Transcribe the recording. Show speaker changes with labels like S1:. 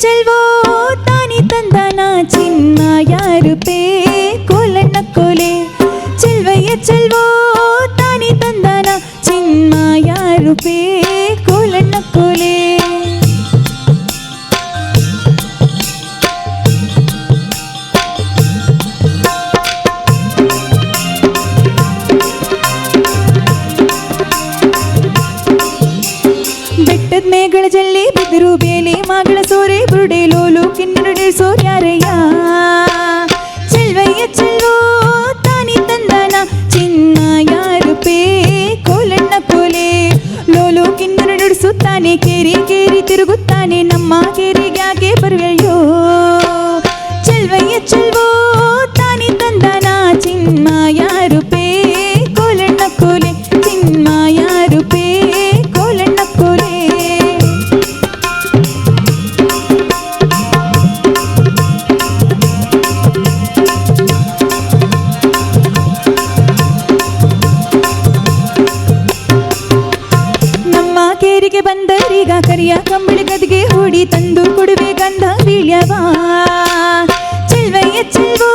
S1: ಚೆಲ್ವೋ ತಾನಿ ತಂದಾನ ಚಿನ್ಮಯ ರೂಪೇ ಕೋಲಣ್ಣ ಕೋಲೆ ಚೆಲ್ವಯ್ಯ ಚೆಲ್ವೋ ತಾನಿ ತಂದಾನ ಚಿನ್ಮಯ ರೂಪೇ ಕೋಲಣ್ಣ ಕೋಲೆ ಬೆಟ್ಟದ ಮೇಗಳ ಜಲ್ಲಿ ಬಿದಿರು ಬೇಲಿ ಮಗಳ ಸೋರೆ ಬುರುಡೆ ಲೋಲು ಕಿನ್ನಡೆ ಸೋರ್ಯಾರಯ್ಯ ಚೆಲ್ವಯ್ಯ ಚೆಲ್ವೋ ತಾನಿ ತಂದಾನ ಚಿನ್ಮಯ ರೂಪೇ ಕೋಲಣ್ಣ ಕೋಲೆ ಲೋಲು ಕಿನ್ನರ ನುಡಿಸುತ್ತಾನೆ ಕೇರಿ ಕೇರಿ ತಿರುಗುತ್ತಾನೆ ನಮ್ಮ ಕೇರಿಗ್ಯಾಕೆ ಬರುವೆಯೋ ಚೆಲ್ವಯ್ಯ ಚೆಲ್ವೋ ತಾನಿ ತಂದಾನ ಚಿನ್ಮಯ ರೂಪೇ ಕೋಲಣ್ಣ ಕೋಲೆ ಚಿನ್ಮಯ ರೂಪೇ ಕೋಲಣ್ಣ ಕೋಲೆ ನಮ್ಮ ಕೇರಿಗೆ ಬಂದರೀಗ ಕರಿಯ ಕಂಬಳಿ ಗದಿಗೆ ಹೂಡಿ ತಂದು ಕೊಡುವೆ ಗಂಧ ಬೀಳ್ಯವಾ ಚೆಲ್ವಯ್ಯ ಚೆಲ್ವೋ